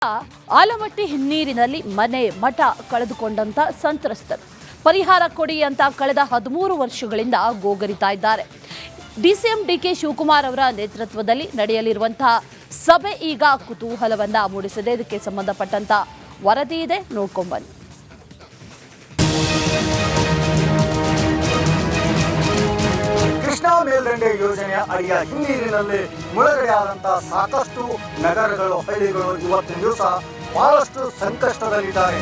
ಆಲಮಟ್ಟಿ ಹಿನ್ನೀರಿನಲ್ಲಿ ಮನೆ ಮಠ ಕಳೆದುಕೊಂಡಂತ ಸಂತ್ರಸ್ತರು ಪರಿಹಾರ ಕೊಡಿ ಅಂತ ಕಳೆದ 13 ವರ್ಷಗಳಿಂದ ಗೋಗರಿತಾ ಇದ್ದಾರೆ. ಡಿಸಿಎಂ ಡಿಕೆ ಶಿವಕುಮಾರ್ ಅವರ ನೇತೃತ್ವದಲ್ಲಿ ನಡೆಯಲಿರುವಂತಹ ಸಭೆ ಈಗ ಕುತೂಹಲವನ್ನ ಮೂಡಿಸಿದೆ. ಇದಕ್ಕೆ ಸಂಬಂಧಪಟ್ಟಂತ ವರದಿ ಇದೆ, ನೋಡ್ಕೊಂಡು ಬನ್ನಿ. ಕೃಷ್ಣಾ ಮೇಲ್ದಂಡೆ ಯೋಜನೆಯ ಅಡಿಯ ಹಿನ್ನೀರಿನಲ್ಲಿ ಮುಳುಗಡೆಯಾದಂತಹ ಸಾಕಷ್ಟು ನಗರಗಳು, ಹಳ್ಳಿಗಳು ಇವತ್ತಿನ ದಿವಸ ಬಹಳಷ್ಟು ಸಂಕಷ್ಟದಲ್ಲಿದ್ದಾರೆ.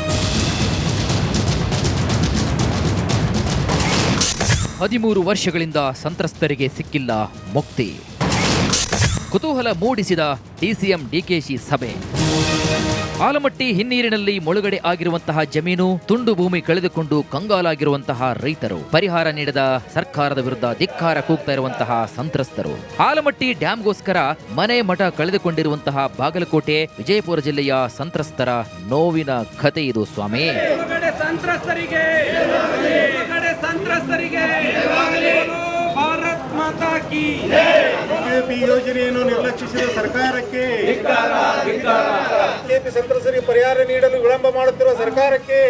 13 ವರ್ಷಗಳಿಂದ ಸಂತ್ರಸ್ತರಿಗೆ ಸಿಕ್ಕಿಲ್ಲ ಮುಕ್ತಿ. ಕುತೂಹಲ ಮೂಡಿಸಿದ ಡಿಸಿಎಂ ಡಿಕೆಶಿ ಸಭೆ. ಆಲಮಟ್ಟಿ ಹಿನ್ನೀರಿನಲ್ಲಿ ಮುಳುಗಡೆ ಆಗಿರುವಂತಹ ಜಮೀನು, ತುಂಡು ಭೂಮಿ ಕಳೆದುಕೊಂಡು ಕಂಗಾಲಾಗಿರುವಂತಹ ರೈತರು, ಪರಿಹಾರ ನೀಡದ ಸರ್ಕಾರದ ವಿರುದ್ಧ ಧಿಕ್ಕಾರ ಕೂಗ್ತಾ ಇರುವಂತಹ ಸಂತ್ರಸ್ತರು, ಆಲಮಟ್ಟಿ ಡ್ಯಾಂಗೋಸ್ಕರ ಮನೆ ಮಠ ಕಳೆದುಕೊಂಡಿರುವಂತಹ ಬಾಗಲಕೋಟೆ, ವಿಜಯಪುರ ಜಿಲ್ಲೆಯ ಸಂತ್ರಸ್ತರ ನೋವಿನ ಕಥೆ ಇದು ಸ್ವಾಮಿ. ಭಾರತ್ ಮಾತಾ ಕಿ ಬಿಜೆಪಿ ಯೋಜನೆಯನ್ನು ನಿರ್ಲಕ್ಷಿಸಿದ ಸರ್ಕಾರಕ್ಕೆ, ಬಿಜೆಪಿ ಸಂತ್ರಸ್ತರಿಗೆ ಪರಿಹಾರ ನೀಡಲು ವಿಳಂಬ ಮಾಡುತ್ತಿರುವ ಸರ್ಕಾರಕ್ಕೆ.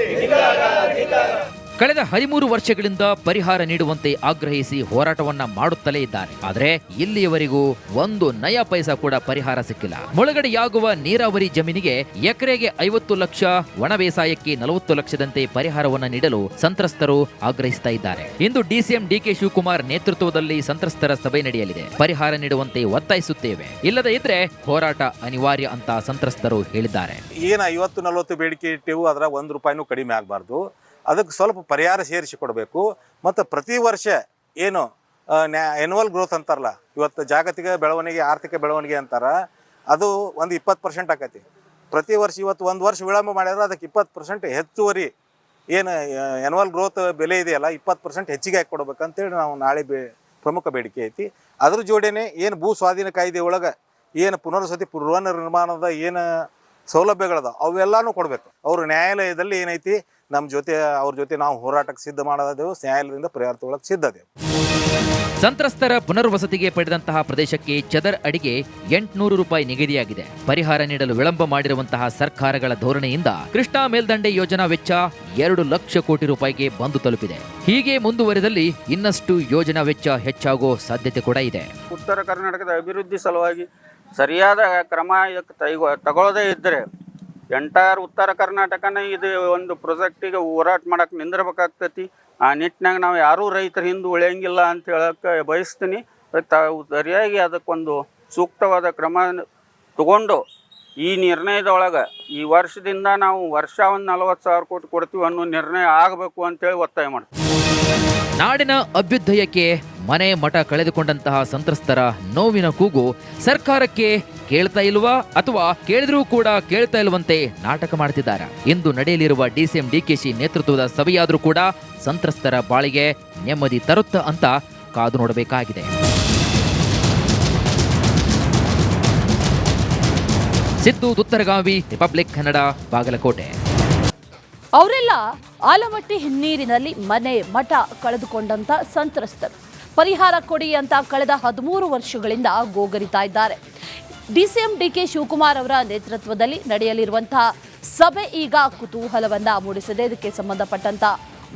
ಕಳೆದ 13 ವರ್ಷಗಳಿಂದ ಪರಿಹಾರ ನೀಡುವಂತೆ ಆಗ್ರಹಿಸಿ ಹೋರಾಟವನ್ನ ಮಾಡುತ್ತಲೇ ಇದ್ದಾರೆ. ಆದರೆ ಇಲ್ಲಿಯವರೆಗೂ ಒಂದು ನಯ ಪೈಸಾ ಕೂಡ ಪರಿಹಾರ ಸಿಕ್ಕಿಲ್ಲ. ಮುಳುಗಡೆಯಾಗುವ ನೀರಾವರಿ ಜಮೀನಿಗೆ ಎಕರೆಗೆ 50 ಲಕ್ಷ, ಒಣ ಬೇಸಾಯಕ್ಕೆ 40 ಲಕ್ಷದಂತೆ ಪರಿಹಾರವನ್ನ ನೀಡಲು ಸಂತ್ರಸ್ತರು ಆಗ್ರಹಿಸ್ತಾ ಇದ್ದಾರೆ. ಇಂದು ಡಿಸಿಎಂ ಡಿಕೆ ಶಿವಕುಮಾರ್ ನೇತೃತ್ವದಲ್ಲಿ ಸಂತ್ರಸ್ತರ ಸಭೆ ನಡೆಯಲಿದೆ. ಪರಿಹಾರ ನೀಡುವಂತೆ ಒತ್ತಾಯಿಸುತ್ತೇವೆ, ಇಲ್ಲದೇ ಇದ್ರೆ ಹೋರಾಟ ಅನಿವಾರ್ಯ ಅಂತ ಸಂತ್ರಸ್ತರು ಹೇಳಿದ್ದಾರೆ. ಏನು 50-40 ಬೇಡಿಕೆ ಇಟ್ಟೆವು, ಅದರ 1 ರೂಪಾಯಿನೂ ಕಡಿಮೆ ಆಗಬಾರ್ದು. ಅದಕ್ಕೆ ಸ್ವಲ್ಪ ಪರಿಹಾರ ಸೇರಿಸಿ ಕೊಡಬೇಕು. ಮತ್ತು ಪ್ರತಿ ವರ್ಷ ಏನು ಎನ್ಯುವಲ್ ಗ್ರೋತ್ ಅಂತಾರಲ್ಲ, ಇವತ್ತು ಜಾಗತಿಕ ಬೆಳವಣಿಗೆ, ಆರ್ಥಿಕ ಬೆಳವಣಿಗೆ ಅಂತಾರೆ, ಅದು ಒಂದು 20% ಆಕೈತಿ ಪ್ರತಿ ವರ್ಷ. ಇವತ್ತು 1 ವರ್ಷ ವಿಳಂಬ ಮಾಡಿದ್ರೆ ಅದಕ್ಕೆ 20% ಹೆಚ್ಚುವರಿ ಏನು ಎನ್ಯುವಲ್ ಗ್ರೋತ್ ಬೆಲೆ ಇದೆಯಲ್ಲ, 20% ಹೆಚ್ಚಿಗೆ ಹಾಕಿ ಕೊಡ್ಬೇಕಂತೇಳಿ ನಾವು ನಾಳೆ ಪ್ರಮುಖ ಬೇಡಿಕೆ ಐತಿ. ಅದ್ರ ಜೋಡಿನೇ ಏನು ಭೂ ಸ್ವಾಧೀನ ಕಾಯ್ದೆ ಒಳಗೆ ಏನು ಪುನರ್ವಸತಿ ಪೂರ್ವ ನಿರ್ಮಾಣದ ಏನು ಸೌಲಭ್ಯಗಳದ ಅವೆಲ್ಲಾನು ಕೊಡಬೇಕು. ಅವರು ನ್ಯಾಯಾಲಯದಲ್ಲಿ ಏನೈತಿ ನಮ್ಮ ಜೊತೆ, ಅವ್ರ ಜೊತೆ ನಾವು ಹೋರಾಟಕ್ಕೆ ಸಿದ್ಧ ಮಾಡೋದೇವು, ನ್ಯಾಯಾಲಯದಿಂದ ಪರಿಹಾರ ತಗೊಳ್ಳಕ್ಕೆ ಸಿದ್ಧದೇವು. ಸಂತ್ರಸ್ತರ ಪುನರ್ವಸತಿಗೆ ಪಡೆದಂತಹ ಪ್ರದೇಶಕ್ಕೆ ಚದರ್ ಅಡಿಗೆ 800 ರೂಪಾಯಿ ನಿಗದಿಯಾಗಿದೆ. ಪರಿಹಾರ ನೀಡಲು ವಿಳಂಬ ಮಾಡಿರುವಂತಹ ಸರ್ಕಾರಗಳ ಧೋರಣೆಯಿಂದ ಕೃಷ್ಣಾ ಮೇಲ್ದಂಡೆ ಯೋಜನಾ ವೆಚ್ಚ 2 ಲಕ್ಷ ಕೋಟಿ ರೂಪಾಯಿಗೆ ಬಂದು ತಲುಪಿದೆ. ಹೀಗೆ ಮುಂದುವರೆದಲ್ಲಿ ಇನ್ನಷ್ಟು ಯೋಜನಾ ವೆಚ್ಚ ಹೆಚ್ಚಾಗೋ ಸಾಧ್ಯತೆ ಕೂಡ ಇದೆ. ಉತ್ತರ ಕರ್ನಾಟಕದ ಅಭಿವೃದ್ಧಿ ಸಲುವಾಗಿ ಸರಿಯಾದ ಕ್ರಮ ತಗೊಳ್ಳದೇ ಇದ್ದರೆ ಎಂಟೈರ್ ಉತ್ತರ ಕರ್ನಾಟಕನೇ ಇದು ಒಂದು ಪ್ರಾಜೆಕ್ಟಿಗೆ ಹೋರಾಟ ಮಾಡಕ್ಕೆ ನಿಂದಿರ್ಬೇಕಾಗ್ತೈತಿ. ಆ ನಿಟ್ಟಿನಾಗ ನಾವು ಯಾರೂ ರೈತರ ಹಿಂದೆ ಉಳಿಯಂಗಿಲ್ಲ ಅಂತ ಹೇಳಕ್ಕೆ ಬಯಸ್ತೀನಿ. ಸರಿಯಾಗಿ ಅದಕ್ಕೊಂದು ಸೂಕ್ತವಾದ ಕ್ರಮ ತಗೊಂಡು ಈ ನಿರ್ಣಯದೊಳಗೆ ಈ ವರ್ಷದಿಂದ ನಾವು ವರ್ಷ ಒಂದು 40,000 ಕೋಟಿ ಕೊಡ್ತೀವಿ ಅನ್ನೋ ನಿರ್ಣಯ ಆಗಬೇಕು ಅಂತೇಳಿ ಒತ್ತಾಯ ಮಾಡ್ತೀವಿ. ನಾಡಿನ ಅಭ್ಯುದಯಕ್ಕೆ ಮನೆ ಮಠ ಕಳೆದುಕೊಂಡಂತಹ ಸಂತ್ರಸ್ತರ ನೋವಿನ ಕೂಗು ಸರ್ಕಾರಕ್ಕೆ ಕೇಳ್ತಾ ಇಲ್ವಾ, ಅಥವಾ ಕೇಳಿದ್ರೂ ಕೂಡ ಕೇಳ್ತಾ ಇಲ್ವಂತೆ ನಾಟಕ ಮಾಡ್ತಿದ್ದಾರೆ. ಇಂದು ನಡೆಯಲಿರುವ ಡಿಸಿಎಂ ಡಿಕೆಶಿ ನೇತೃತ್ವದ ಸಭೆಯಾದ್ರೂ ಕೂಡ ಸಂತ್ರಸ್ತರ ಬಾಳಿಗೆ ನೆಮ್ಮದಿ ತರುತ್ತಾ ಅಂತ ಕಾದು ನೋಡಬೇಕಾಗಿದೆ. ಸಿದ್ದು ತುತ್ತರಗಾವಿ, ರಿಪಬ್ಲಿಕ್ ಕನ್ನಡ, ಬಾಗಲಕೋಟೆ. ಅವರೆಲ್ಲ ಆಲಮಟ್ಟಿ ಹಿನ್ನೀರಿನಲ್ಲಿ ಮನೆ ಮಠ ಕಳೆದುಕೊಂಡಂತ ಸಂತ್ರಸ್ತರು ಪರಿಹಾರ ಕೊಡಿ ಅಂತ ಕಳೆದ 13 ವರ್ಷಗಳಿಂದ ಗೋಗರಿತಾ ಇದ್ದಾರೆ. ಡಿಸಿಎಂ ಡಿಕೆ ಶಿವಕುಮಾರ್ ಅವರ ನೇತೃತ್ವದಲ್ಲಿ ನಡೆಯಲಿರುವಂತಹ ಸಭೆ ಈಗ ಕುತೂಹಲವನ್ನ ಮೂಡಿಸಿದೆ. ಇದಕ್ಕೆ ಸಂಬಂಧಪಟ್ಟಂತ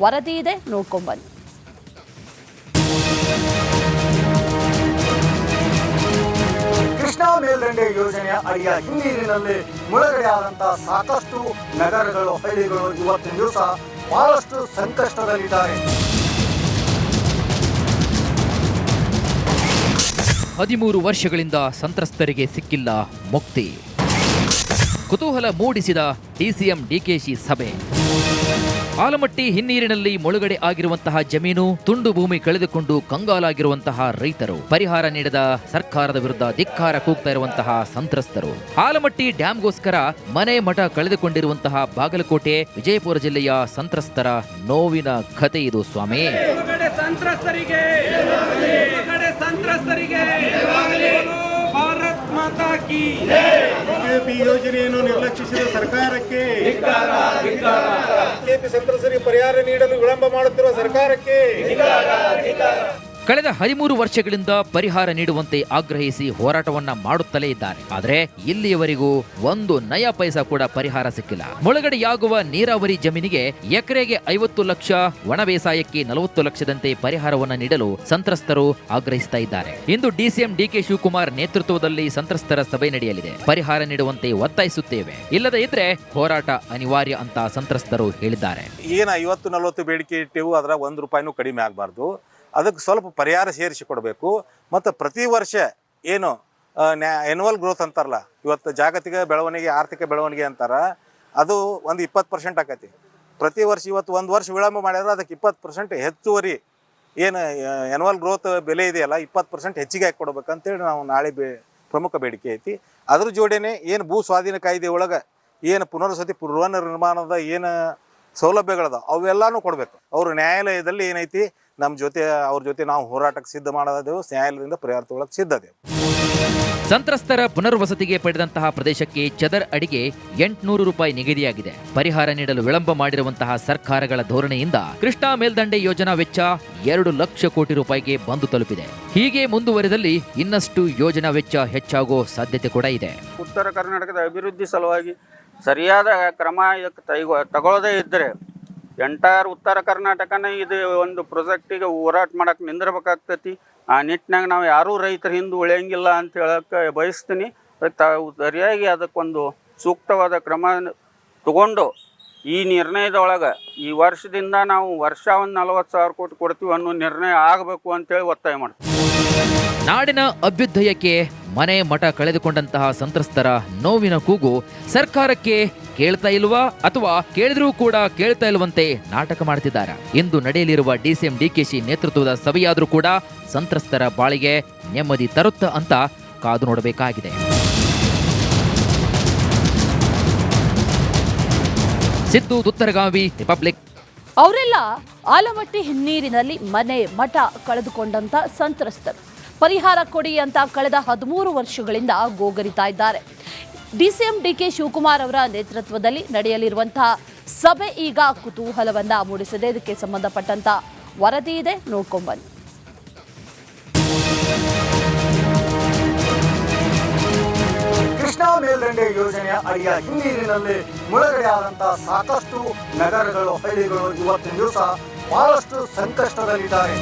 ವರದಿ ಇದೆ, ನೋಡ್ಕೊಂಡು ಬನ್ನಿ. ಕೃಷ್ಣಾ ಮೇಲ್ದಂಡೆ ಯೋಜನೆಯ ಅಡಿಯ ಹಿನ್ನೀರಿನಲ್ಲಿ ಮುಳುಗಡೆಯಾದಂತಹ ಸಾಕಷ್ಟು ನಗರಗಳು, ಹಳ್ಳಿಗಳು ಇವತ್ತಿನ ದಿವಸ ಬಹಳಷ್ಟು ಸಂಕಷ್ಟದಲ್ಲಿದ್ದಾರೆ. 13 ವರ್ಷಗಳಿಂದ ಸಂತ್ರಸ್ತರಿಗೆ ಸಿಕ್ಕಿಲ್ಲ ಮುಕ್ತಿ. ಕುತೂಹಲ ಮೂಡಿಸಿದ ಡಿಸಿಎಂ ಡಿಕೆಶಿ ಸಭೆ. ಆಲಮಟ್ಟಿ ಹಿನ್ನೀರಿನಲ್ಲಿ ಮುಳುಗಡೆ ಆಗಿರುವಂತಹ ಜಮೀನು, ತುಂಡು ಭೂಮಿ ಕಳೆದುಕೊಂಡು ಕಂಗಾಲಾಗಿರುವಂತಹ ರೈತರು, ಪರಿಹಾರ ನೀಡದ ಸರ್ಕಾರದ ವಿರುದ್ಧ ಧಿಕ್ಕಾರ ಕೂಗ್ತಾ ಇರುವಂತಹ ಸಂತ್ರಸ್ತರು, ಆಲಮಟ್ಟಿ ಡ್ಯಾಂಗೋಸ್ಕರ ಮನೆ ಮಠ ಕಳೆದುಕೊಂಡಿರುವಂತಹ ಬಾಗಲಕೋಟೆ, ವಿಜಯಪುರ ಜಿಲ್ಲೆಯ ಸಂತ್ರಸ್ತರ ನೋವಿನ ಕಥೆ ಇದು ಸ್ವಾಮಿ. ಭಾರತ್ ಮಾತಾ ಕಿ ಬಿಜೆಪಿ ಯೋಜನೆಯನ್ನು ನಿರ್ಲಕ್ಷಿಸಿದ ಸರ್ಕಾರಕ್ಕೆ, ಬಿಜೆಪಿ ಸಂತ್ರಸ್ತರಿಗೆ ಪರಿಹಾರ ನೀಡಲು ವಿಳಂಬ ಮಾಡುತ್ತಿರುವ ಸರ್ಕಾರಕ್ಕೆ. ಕಳೆದ 13 ವರ್ಷಗಳಿಂದ ಪರಿಹಾರ ನೀಡುವಂತೆ ಆಗ್ರಹಿಸಿ ಹೋರಾಟವನ್ನ ಮಾಡುತ್ತಲೇ ಇದ್ದಾರೆ. ಆದರೆ ಇಲ್ಲಿಯವರೆಗೂ ಒಂದು ನಯ ಪೈಸಾ ಕೂಡ ಪರಿಹಾರ ಸಿಕ್ಕಿಲ್ಲ. ಮುಳುಗಡೆಯಾಗುವ ನೀರಾವರಿ ಜಮೀನಿಗೆ ಎಕರೆಗೆ 50 ಲಕ್ಷ, ಒಣ ಬೇಸಾಯಕ್ಕೆ 40 ಲಕ್ಷದಂತೆ ಪರಿಹಾರವನ್ನ ನೀಡಲು ಸಂತ್ರಸ್ತರು ಆಗ್ರಹಿಸ್ತಾ ಇದ್ದಾರೆ. ಇಂದು ಡಿಸಿಎಂ ಡಿಕೆ ಶಿವಕುಮಾರ್ ನೇತೃತ್ವದಲ್ಲಿ ಸಂತ್ರಸ್ತರ ಸಭೆ ನಡೆಯಲಿದೆ. ಪರಿಹಾರ ನೀಡುವಂತೆ ಒತ್ತಾಯಿಸುತ್ತೇವೆ, ಇಲ್ಲದೇ ಇದ್ರೆ ಹೋರಾಟ ಅನಿವಾರ್ಯ ಅಂತ ಸಂತ್ರಸ್ತರು ಹೇಳಿದ್ದಾರೆ. ಏನು 50-40 ಬೇಡಿಕೆ ಇಟ್ಟೆವು, ಅದರ 1 ರೂಪಾಯಿನೂ ಕಡಿಮೆ ಆಗಬಾರ್ದು. ಅದಕ್ಕೆ ಸ್ವಲ್ಪ ಪರಿಹಾರ ಸೇರಿಸಿ ಕೊಡಬೇಕು. ಮತ್ತು ಪ್ರತಿ ವರ್ಷ ಏನು ಎನ್ಯುವಲ್ ಗ್ರೋತ್ ಅಂತಾರಲ್ಲ, ಇವತ್ತು ಜಾಗತಿಕ ಬೆಳವಣಿಗೆ, ಆರ್ಥಿಕ ಬೆಳವಣಿಗೆ ಅಂತಾರ, ಅದು ಒಂದು 20% ಆಕೈತಿ ಪ್ರತಿ ವರ್ಷ. ಇವತ್ತು 1 ವರ್ಷ ವಿಳಂಬ ಮಾಡಿದ್ರೆ ಅದಕ್ಕೆ 20% ಹೆಚ್ಚುವರಿ ಏನು ಎನ್ಯುವಲ್ ಗ್ರೋತ್ ಬೆಲೆ ಇದೆಯಲ್ಲ 20% ಹೆಚ್ಚಿಗೆ ಹಾಕಿ ಕೊಡ್ಬೇಕಂತೇಳಿ ನಾವು ನಾಳೆ ಪ್ರಮುಖ ಬೇಡಿಕೆ ಐತಿ. ಅದ್ರ ಜೋಡಿನೇ ಏನು ಭೂ ಸ್ವಾಧೀನ ಕಾಯ್ದೆ ಒಳಗೆ ಏನು ಪುನರ್ವಸತಿ ಪೂರ್ವ ನಿರ್ಮಾಣದ ಏನು ಸೌಲಭ್ಯಗಳದ ಅವೆಲ್ಲಾನು ಕೊಡಬೇಕು. ಅವರು ನ್ಯಾಯಾಲಯದಲ್ಲಿ ಏನೈತಿ ನಮ್ಮ ಜೊತೆ, ಅವ್ರ ಜೊತೆ ನಾವು ಹೋರಾಟಕ್ಕೆ ಸಿದ್ಧ ಮಾಡೋದೇವು, ನ್ಯಾಯಾಲಯದಿಂದ ಪರಿಹಾರ ತಗೊಳ್ಳಕ್ಕೆ ಸಿದ್ಧದೇವು. ಸಂತ್ರಸ್ತರ ಪುನರ್ವಸತಿಗೆ ಪಡೆದಂತಹ ಪ್ರದೇಶಕ್ಕೆ ಚದರ್ ಅಡಿಗೆ 800 ರೂಪಾಯಿ ನಿಗದಿಯಾಗಿದೆ. ಪರಿಹಾರ ನೀಡಲು ವಿಳಂಬ ಮಾಡಿರುವಂತಹ ಸರ್ಕಾರಗಳ ಧೋರಣೆಯಿಂದ ಕೃಷ್ಣಾ ಮೇಲ್ದಂಡೆ ಯೋಜನಾ ವೆಚ್ಚ 2 ಲಕ್ಷ ಕೋಟಿ ರೂಪಾಯಿಗೆ ಬಂದು ತಲುಪಿದೆ. ಹೀಗೆ ಮುಂದುವರೆದಲ್ಲಿ ಇನ್ನಷ್ಟು ಯೋಜನಾ ವೆಚ್ಚ ಹೆಚ್ಚಾಗೋ ಸಾಧ್ಯತೆ ಕೂಡ ಇದೆ. ಉತ್ತರ ಕರ್ನಾಟಕದ ಅಭಿವೃದ್ಧಿ ಸಲುವಾಗಿ ಸರಿಯಾದ ಕ್ರಮ ತಗೊಳ್ಳದೇ ಇದ್ದರೆ ಎಂಟೈರ್ ಉತ್ತರ ಕರ್ನಾಟಕನೇ ಇದು ಒಂದು ಪ್ರೊಜೆಕ್ಟಿಗೆ ಹೋರಾಟ ಮಾಡಕ್ಕೆ ನಿಂದಿರ್ಬೇಕಾಗ್ತೈತಿ. ಆ ನಿಟ್ಟಿನಾಗ ನಾವು ಯಾರೂ ರೈತರ ಹಿಂದೆ ಉಳಿಯಂಗಿಲ್ಲ ಅಂತ ಹೇಳಕ್ಕೆ ಬಯಸ್ತೀನಿ. ಸರಿಯಾಗಿ ಅದಕ್ಕೊಂದು ಸೂಕ್ತವಾದ ಕ್ರಮ ತಗೊಂಡು ಈ ನಿರ್ಣಯದೊಳಗೆ ಈ ವರ್ಷದಿಂದ ನಾವು ವರ್ಷ ಒಂದು 40,000 ಕೋಟಿ ಕೊಡ್ತೀವಿ ಅನ್ನೋ ನಿರ್ಣಯ ಆಗಬೇಕು ಅಂತೇಳಿ ಒತ್ತಾಯ ಮಾಡ್ತೀವಿ. ನಾಡಿನ ಅಭ್ಯುದಯಕ್ಕೆ ಮನೆ ಮಠ ಕಳೆದುಕೊಂಡಂತಹ ಸಂತ್ರಸ್ತರ ನೋವಿನ ಕೂಗು ಸರ್ಕಾರಕ್ಕೆ ಕೇಳ್ತಾ ಇಲ್ವಾ ಅಥವಾ ಕೇಳಿದ್ರೂ ಕೂಡ ಕೇಳ್ತಾ ಇಲ್ವಂತೆ ನಾಟಕ ಮಾಡ್ತಿದ್ದಾರೆ. ಇಂದು ನಡೆಯಲಿರುವ ಡಿಸಿಎಂ ಡಿಕೆಶಿ ನೇತೃತ್ವದ ಸಭೆಯಾದ್ರೂ ಕೂಡ ಸಂತ್ರಸ್ತರ ಬಾಳಿಗೆ ನೆಮ್ಮದಿ ತರುತ್ತಾ ಅಂತ ಕಾದು ನೋಡಬೇಕಾಗಿದೆ. ಸಿದ್ದು ತುತ್ತರಗಾವಿ, ರಿಪಬ್ಲಿಕ್. ಅವರೆಲ್ಲ ಆಲಮಟ್ಟಿ ಹಿನ್ನೀರಿನಲ್ಲಿ ಮನೆ ಮಠ ಕಳೆದುಕೊಂಡಂತ ಸಂತ್ರಸ್ತರು. ಪರಿಹಾರ ಕೊಡಿ ಅಂತ ಕಳೆದ 13 ವರ್ಷಗಳಿಂದ ಗೋಗರಿತಾ ಇದ್ದಾರೆ. ಡಿಸಿಎಂ ಡಿಕೆ ಶಿವಕುಮಾರ್ ಅವರ ನೇತೃತ್ವದಲ್ಲಿ ನಡೆಯಲಿರುವಂತಹ ಸಭೆ ಈಗ ಕುತೂಹಲವನ್ನ ಮೂಡಿಸಿದೆ. ಇದಕ್ಕೆ ಸಂಬಂಧಪಟ್ಟಂತ ವರದಿ ಇದೆ, ನೋಡ್ಕೊಂಡ್ಬನ್ನಿ. ಕೃಷ್ಣಾ ಮೇಲ್ದಂಡೆ ಯೋಜನೆಯ ಅಡಿಯ ಹಿನ್ನೀರಿನಲ್ಲಿ ಮುಳುಗಡೆಯಾದಂತಹ ಸಾಕಷ್ಟು ನಗರಗಳು, ಹಳ್ಳಿಗಳು ಇವತ್ತಿನ ದಿವಸ ಬಹಳಷ್ಟು ಸಂಕಷ್ಟದಲ್ಲಿದ್ದಾರೆ.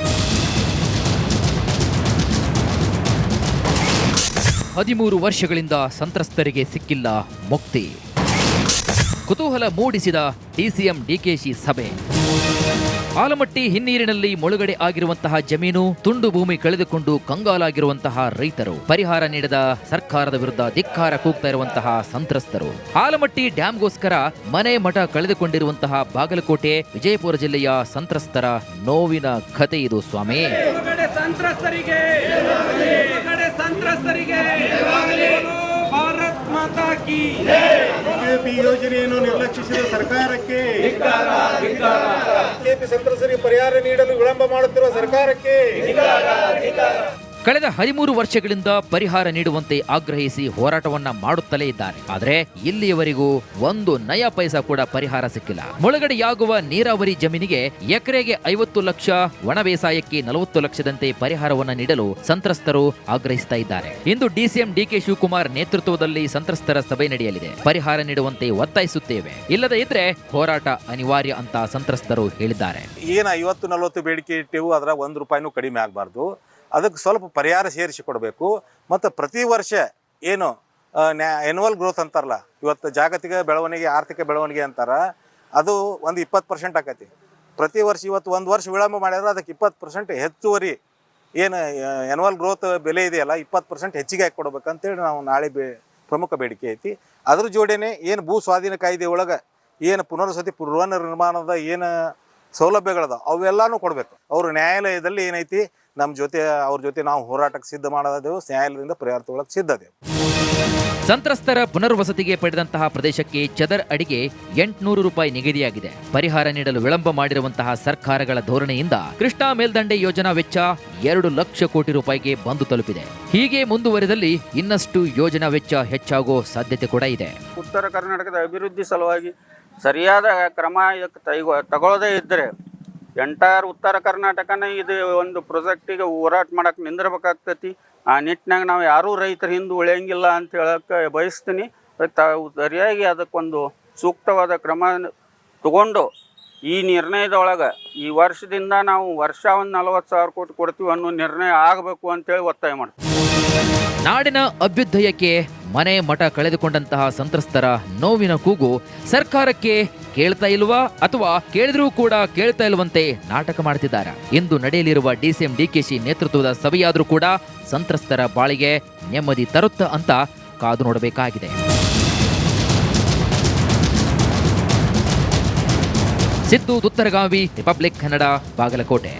13 ವರ್ಷಗಳಿಂದ ಸಂತ್ರಸ್ತರಿಗೆ ಸಿಕ್ಕಿಲ್ಲ ಮುಕ್ತಿ. ಕುತೂಹಲ ಮೂಡಿಸಿದ ಡಿಸಿಎಂ ಡಿಕೆಶಿ ಸಭೆ. ಆಲಮಟ್ಟಿ ಹಿನ್ನೀರಿನಲ್ಲಿ ಮುಳುಗಡೆ ಆಗಿರುವಂತಹ ಜಮೀನು, ತುಂಡು ಭೂಮಿ ಕಳೆದುಕೊಂಡು ಕಂಗಾಲಾಗಿರುವಂತಹ ರೈತರು, ಪರಿಹಾರ ನೀಡದ ಸರ್ಕಾರದ ವಿರುದ್ಧ ಧಿಕ್ಕಾರ ಕೂಗ್ತಾ ಇರುವಂತಹ ಸಂತ್ರಸ್ತರು, ಆಲಮಟ್ಟಿ ಡ್ಯಾಂಗೋಸ್ಕರ ಮನೆ ಮಠ ಕಳೆದುಕೊಂಡಿರುವಂತಹ ಬಾಗಲಕೋಟೆ, ವಿಜಯಪುರ ಜಿಲ್ಲೆಯ ಸಂತ್ರಸ್ತರ ನೋವಿನ ಕಥೆ ಇದು ಸ್ವಾಮಿ. ಬಿಜೆಪಿ ಯೋಜನೆಯನ್ನು ನಿರ್ಲಕ್ಷಿಸಿದ ಸರ್ಕಾರಕ್ಕೆ, ಬಿಜೆಪಿ ಸಂತ್ರಸ್ತರಿಗೆ ಪರಿಹಾರ ನೀಡಲು ವಿಳಂಬ ಮಾಡುತ್ತಿರುವ ಸರ್ಕಾರಕ್ಕೆ ಕಳೆದ 13 ವರ್ಷಗಳಿಂದ ಪರಿಹಾರ ನೀಡುವಂತೆ ಆಗ್ರಹಿಸಿ ಹೋರಾಟವನ್ನ ಮಾಡುತ್ತಲೇ ಇದ್ದಾರೆ. ಆದರೆ ಇಲ್ಲಿಯವರೆಗೂ ಒಂದು ನಯ ಪೈಸಾ ಕೂಡ ಪರಿಹಾರ ಸಿಕ್ಕಿಲ್ಲ. ಮುಳುಗಡೆಯಾಗುವ ನೀರಾವರಿ ಜಮೀನಿಗೆ ಎಕರೆಗೆ 50 ಲಕ್ಷ, ಒಣ ಬೇಸಾಯಕ್ಕೆ 40 ಲಕ್ಷದಂತೆ ಪರಿಹಾರವನ್ನ ನೀಡಲು ಸಂತ್ರಸ್ತರು ಆಗ್ರಹಿಸ್ತಾ ಇದ್ದಾರೆ. ಇಂದು ಡಿಸಿಎಂ ಡಿಕೆ ಶಿವಕುಮಾರ್ ನೇತೃತ್ವದಲ್ಲಿ ಸಂತ್ರಸ್ತರ ಸಭೆ ನಡೆಯಲಿದೆ. ಪರಿಹಾರ ನೀಡುವಂತೆ ಒತ್ತಾಯಿಸುತ್ತೇವೆ, ಇಲ್ಲದೇ ಇದ್ರೆ ಹೋರಾಟ ಅನಿವಾರ್ಯ ಅಂತ ಸಂತ್ರಸ್ತರು ಹೇಳಿದ್ದಾರೆ. ಏನು 50-40 ಬೇಡಿಕೆ ಇಟ್ಟೆವು, ಅದರ 1 ರೂಪಾಯಿನೂ ಕಡಿಮೆ ಆಗಬಾರ್ದು. ಅದಕ್ಕೆ ಸ್ವಲ್ಪ ಪರಿಹಾರ ಸೇರಿಸಿ ಕೊಡಬೇಕು. ಮತ್ತು ಪ್ರತಿ ವರ್ಷ ಏನು ಎನ್ಯುವಲ್ ಗ್ರೋತ್ ಅಂತಾರಲ್ಲ, ಇವತ್ತು ಜಾಗತಿಕ ಬೆಳವಣಿಗೆ, ಆರ್ಥಿಕ ಬೆಳವಣಿಗೆ ಅಂತಾರ, ಅದು ಒಂದು 20% ಆಕೈತಿ ಪ್ರತಿ ವರ್ಷ. ಇವತ್ತು 1 ವರ್ಷ ವಿಳಂಬ ಮಾಡಿದ್ರೆ ಅದಕ್ಕೆ 20% ಹೆಚ್ಚುವರಿ ಏನು ಎನ್ಯುವಲ್ ಗ್ರೋತ್ ಬೆಲೆ ಇದೆಯಲ್ಲ 20% ಹೆಚ್ಚಿಗೆ ಹಾಕಿ ಕೊಡ್ಬೇಕಂತೇಳಿ ನಾವು ನಾಳೆ ಪ್ರಮುಖ ಬೇಡಿಕೆ ಐತಿ. ಅದ್ರ ಜೋಡಿನೇ ಏನು ಭೂ ಸ್ವಾಧೀನ ಕಾಯ್ದೆ ಒಳಗೆ ಏನು ಪುನರ್ವಸತಿ ಪೂರ್ವ ನಿರ್ಮಾಣದ ಏನು ಸೌಲಭ್ಯಗಳದ ಅವೆಲ್ಲಾನು ಕೊಡಬೇಕು. ಅವರು ನ್ಯಾಯಾಲಯದಲ್ಲಿ ಏನೈತಿ ನಮ್ಮ ಜೊತೆ, ಅವ್ರ ಜೊತೆ ನಾವು ಹೋರಾಟಕ್ಕೆ ಸಿದ್ಧ ಮಾಡೋದೇವು, ನ್ಯಾಯಾಲಯದಿಂದ ಪರಿಹಾರ ತಗೊಳ್ಳಕ್ಕೆ ಸಿದ್ಧದೇವು. ಸಂತ್ರಸ್ತರ ಪುನರ್ವಸತಿಗೆ ಪಡೆದಂತಹ ಪ್ರದೇಶಕ್ಕೆ ಚದರ್ ಅಡಿಗೆ 800 ರೂಪಾಯಿ ನಿಗದಿಯಾಗಿದೆ. ಪರಿಹಾರ ನೀಡಲು ವಿಳಂಬ ಮಾಡಿರುವಂತಹ ಸರ್ಕಾರಗಳ ಧೋರಣೆಯಿಂದ ಕೃಷ್ಣಾ ಮೇಲ್ದಂಡೆ ಯೋಜನಾ ವೆಚ್ಚ 2 ಲಕ್ಷ ಕೋಟಿ ರೂಪಾಯಿಗೆ ಬಂದು ತಲುಪಿದೆ. ಹೀಗೆ ಮುಂದುವರೆದಲ್ಲಿ ಇನ್ನಷ್ಟು ಯೋಜನಾ ವೆಚ್ಚ ಹೆಚ್ಚಾಗೋ ಸಾಧ್ಯತೆ ಕೂಡ ಇದೆ. ಉತ್ತರ ಕರ್ನಾಟಕದ ಅಭಿವೃದ್ಧಿ ಸಲುವಾಗಿ ಸರಿಯಾದ ಕ್ರಮ ತಗೊಳ್ಳದೇ ಇದ್ದರೆ ಎಂಟೈರ್ ಉತ್ತರ ಕರ್ನಾಟಕನ ಇದು ಒಂದು ಪ್ರೊಜೆಕ್ಟಿಗೆ ಹೋರಾಟ ಮಾಡಕ್ಕೆ ನಿಂದಿರ್ಬೇಕಾಗ್ತೈತಿ. ಆ ನಿಟ್ಟಿನಾಗ ನಾವು ಯಾರೂ ರೈತರ ಹಿಂದೆ ಉಳಿಯಂಗಿಲ್ಲ ಅಂತ ಹೇಳಕ್ಕೆ ಬಯಸ್ತೀನಿ. ಸರಿಯಾಗಿ ಅದಕ್ಕೊಂದು ಸೂಕ್ತವಾದ ಕ್ರಮ ತಗೊಂಡು ಈ ನಿರ್ಣಯದೊಳಗೆ ಈ ವರ್ಷದಿಂದ ನಾವು ವರ್ಷ ಒಂದು 40,000 ಕೋಟಿ ಕೊಡ್ತೀವಿ ಅನ್ನೋ ನಿರ್ಣಯ ಆಗಬೇಕು ಅಂತೇಳಿ ಒತ್ತಾಯ ಮಾಡ್ತೀವಿ. ನಾಡಿನ ಅಭ್ಯುದಯಕ್ಕೆ ಮನೆ ಮಠ ಕಳೆದುಕೊಂಡಂತಹ ಸಂತ್ರಸ್ತರ ನೋವಿನ ಕೂಗು ಸರ್ಕಾರಕ್ಕೆ ಕೇಳ್ತಾ ಇಲ್ವಾ ಅಥವಾ ಕೇಳಿದ್ರೂ ಕೂಡ ಕೇಳ್ತಾ ಇಲ್ವಂತೆ ನಾಟಕ ಮಾಡ್ತಿದ್ದಾರೆ. ಇಂದು ನಡೆಯಲಿರುವ ಡಿಸಿಎಂ ಡಿಕೆಶಿ ನೇತೃತ್ವದ ಸಭೆಯಾದ್ರೂ ಕೂಡ ಸಂತ್ರಸ್ತರ ಬಾಳಿಗೆ ನೆಮ್ಮದಿ ತರುತ್ತಾ ಅಂತ ಕಾದು ನೋಡಬೇಕಾಗಿದೆ. ಸಿದ್ದು ತುತ್ತರಗಾವಿ, ರಿಪಬ್ಲಿಕ್ ಕನ್ನಡ, ಬಾಗಲಕೋಟೆ.